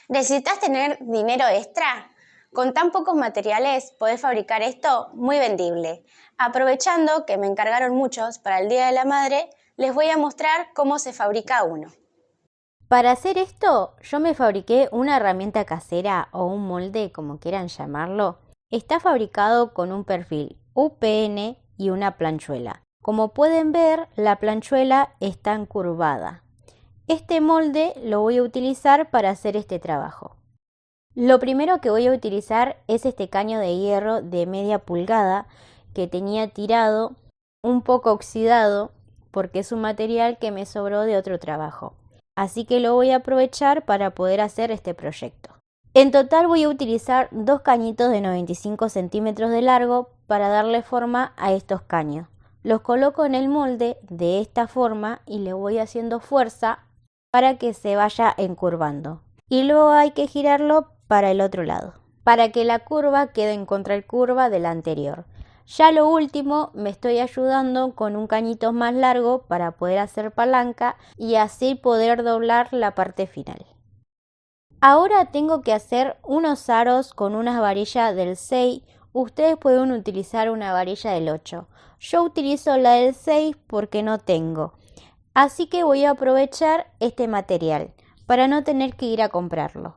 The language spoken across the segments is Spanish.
¿Necesitas tener dinero extra? Con tan pocos materiales podés fabricar esto muy vendible. Aprovechando que me encargaron muchos para el Día de la Madre, les voy a mostrar cómo se fabrica uno. Para hacer esto, yo me fabriqué una herramienta casera o un molde, como quieran llamarlo. Está fabricado con un perfil UPN y una planchuela. Como pueden ver, la planchuela está encurvada. Este molde lo voy a utilizar para hacer este trabajo. Lo primero que voy a utilizar es este caño de hierro de media pulgada que tenía tirado, un poco oxidado, porque es un material que me sobró de otro trabajo. Así que lo voy a aprovechar para poder hacer este proyecto. En total voy a utilizar dos cañitos de 95 centímetros de largo para darle forma a estos caños. Los coloco en el molde de esta forma y le voy haciendo fuerza para que se vaya encurvando. Y luego hay que girarlo para el otro lado, para que la curva quede en contracurva de la anterior. Ya lo último me estoy ayudando con un cañito más largo para poder hacer palanca y así poder doblar la parte final. Ahora tengo que hacer unos aros con una varilla del 6. Ustedes pueden utilizar una varilla del 8. Yo utilizo la del 6 porque no tengo. Así que voy a aprovechar este material para no tener que ir a comprarlo.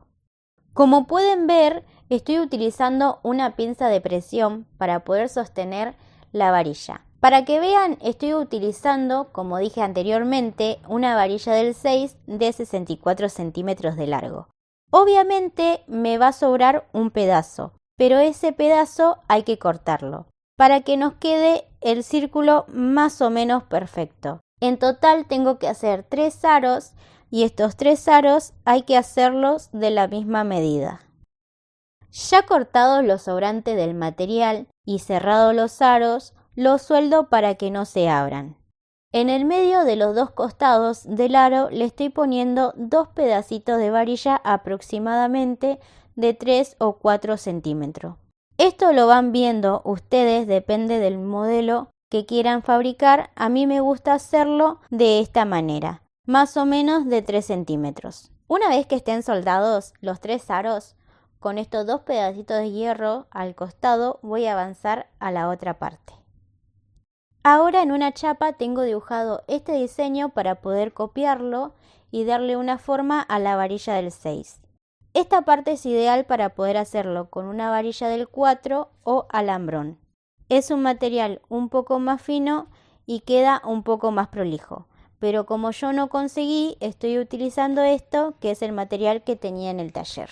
Como pueden ver, estoy utilizando una pinza de presión para poder sostener la varilla. Para que vean, estoy utilizando, como dije anteriormente, una varilla del 6 de 64 centímetros de largo. Obviamente me va a sobrar un pedazo, pero ese pedazo hay que cortarlo para que nos quede el círculo más o menos perfecto. En total tengo que hacer 3 aros y estos 3 aros hay que hacerlos de la misma medida. Ya cortados los sobrantes del material y cerrados los aros, los sueldo para que no se abran. En el medio de los dos costados del aro le estoy poniendo dos pedacitos de varilla aproximadamente de 3 o 4 centímetros. Esto lo van viendo ustedes, depende del modelo que quieran fabricar. A mí me gusta hacerlo de esta manera, más o menos de 3 centímetros. Una vez que estén soldados los 3 aros, con estos dos pedacitos de hierro al costado voy a avanzar a la otra parte. Ahora en una chapa tengo dibujado este diseño para poder copiarlo y darle una forma a la varilla del 6. Esta parte es ideal para poder hacerlo con una varilla del 4 o alambrón. Es un material un poco más fino y queda un poco más prolijo, pero como yo no conseguí, estoy utilizando esto, que es el material que tenía en el taller.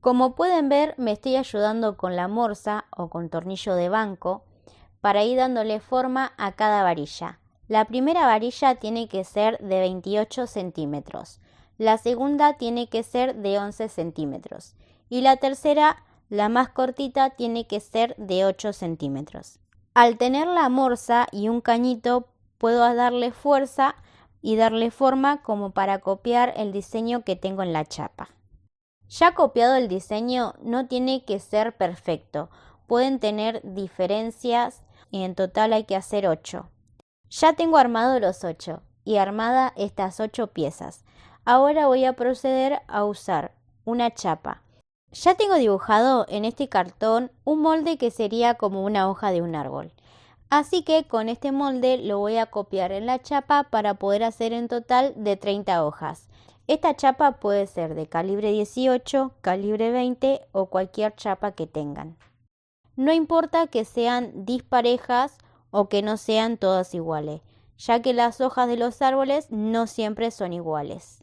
Como pueden ver, me estoy ayudando con la morsa o con tornillo de banco para ir dándole forma a cada varilla. La primera varilla tiene que ser de 28 centímetros, la segunda tiene que ser de 11 centímetros y la tercera, la más cortita, tiene que ser de 8 centímetros. Al tener la morsa y un cañito puedo darle fuerza y darle forma como para copiar el diseño que tengo en la chapa. Ya copiado el diseño no tiene que ser perfecto, pueden tener diferencias y en total hay que hacer 8. Ya tengo armado los 8 y armada estas 8 piezas. Ahora voy a proceder a usar una chapa. Ya tengo dibujado en este cartón un molde que sería como una hoja de un árbol. Así que con este molde lo voy a copiar en la chapa para poder hacer en total de 30 hojas. Esta chapa puede ser de calibre 18, calibre 20 o cualquier chapa que tengan. No importa que sean disparejas o que no sean todas iguales, ya que las hojas de los árboles no siempre son iguales.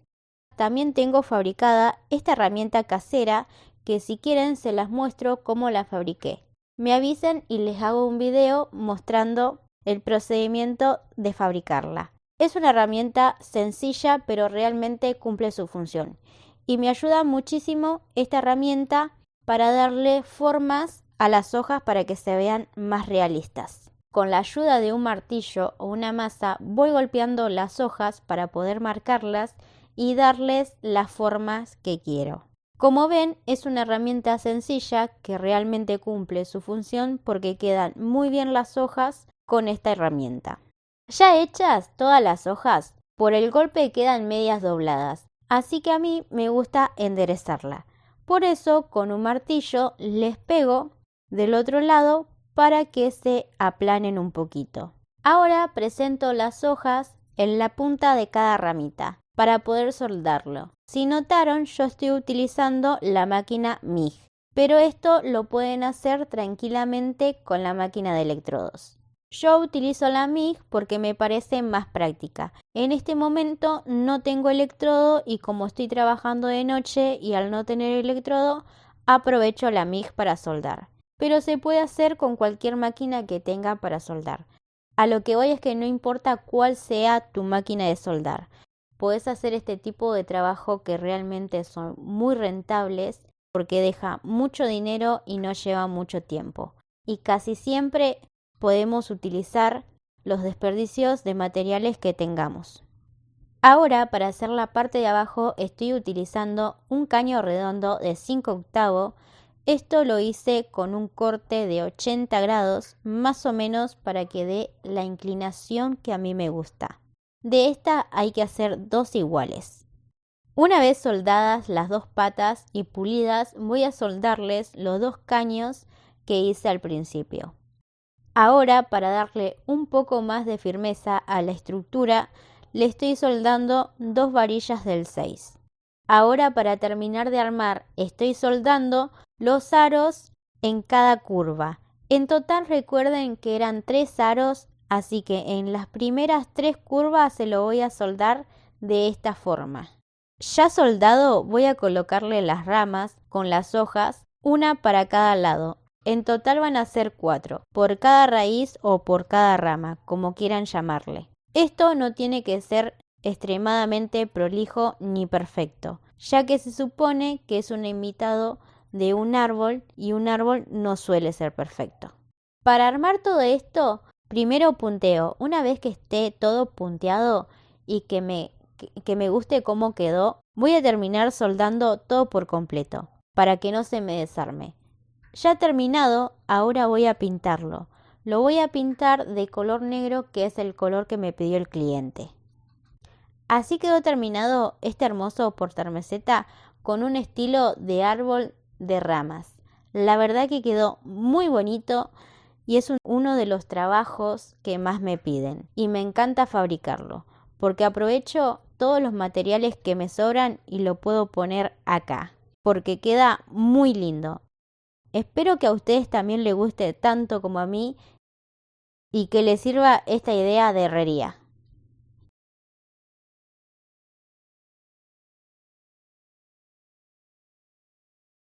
También tengo fabricada esta herramienta casera que si quieren se las muestro cómo la fabriqué. Me avisen y les hago un video mostrando el procedimiento de fabricarla. Es una herramienta sencilla pero realmente cumple su función y me ayuda muchísimo esta herramienta para darle formas a las hojas para que se vean más realistas. Con la ayuda de un martillo o una masa voy golpeando las hojas para poder marcarlas y darles las formas que quiero. Como ven, es una herramienta sencilla que realmente cumple su función porque quedan muy bien las hojas con esta herramienta. Ya hechas todas las hojas, por el golpe quedan medias dobladas, así que a mí me gusta enderezarla. Por eso con un martillo les pego del otro lado para que se aplanen un poquito. Ahora presento las hojas en la punta de cada ramita para poder soldarlo. Si notaron, yo estoy utilizando la máquina MIG, pero esto lo pueden hacer tranquilamente con la máquina de electrodos. Yo utilizo la MIG porque me parece más práctica. En este momento no tengo electrodo y como estoy trabajando de noche y al no tener electrodo, aprovecho la MIG para soldar. Pero se puede hacer con cualquier máquina que tenga para soldar. A lo que voy es que no importa cuál sea tu máquina de soldar. Podés hacer este tipo de trabajo que realmente son muy rentables porque deja mucho dinero y no lleva mucho tiempo. Y casi siempre podemos utilizar los desperdicios de materiales que tengamos. Ahora, para hacer la parte de abajo, estoy utilizando un caño redondo de 5/8. Esto lo hice con un corte de 80 grados, más o menos para que dé la inclinación que a mí me gusta. De esta hay que hacer 2 iguales. Una vez soldadas las 2 patas y pulidas, voy a soldarles los 2 caños que hice al principio. Ahora, para darle un poco más de firmeza a la estructura, le estoy soldando 2 varillas del 6. Ahora, para terminar de armar, estoy soldando los aros en cada curva. En total recuerden que eran 3 aros, así que en las primeras 3 curvas se lo voy a soldar de esta forma. Ya soldado, voy a colocarle las ramas con las hojas, una para cada lado. En total van a ser 4, por cada raíz o por cada rama, como quieran llamarle. Esto no tiene que ser extremadamente prolijo ni perfecto, ya que se supone que es un imitado de un árbol y un árbol no suele ser perfecto. Para armar todo esto, primero punteo. Una vez que esté todo punteado y que me guste cómo quedó, voy a terminar soldando todo por completo, para que no se me desarme. Ya terminado, ahora voy a pintarlo. Lo voy a pintar de color negro, que es el color que me pidió el cliente. Así quedó terminado este hermoso portameseta con un estilo de árbol de ramas. La verdad que quedó muy bonito y es uno de los trabajos que más me piden. Y me encanta fabricarlo, porque aprovecho todos los materiales que me sobran y lo puedo poner acá, porque queda muy lindo. Espero que a ustedes también les guste tanto como a mí y que les sirva esta idea de herrería.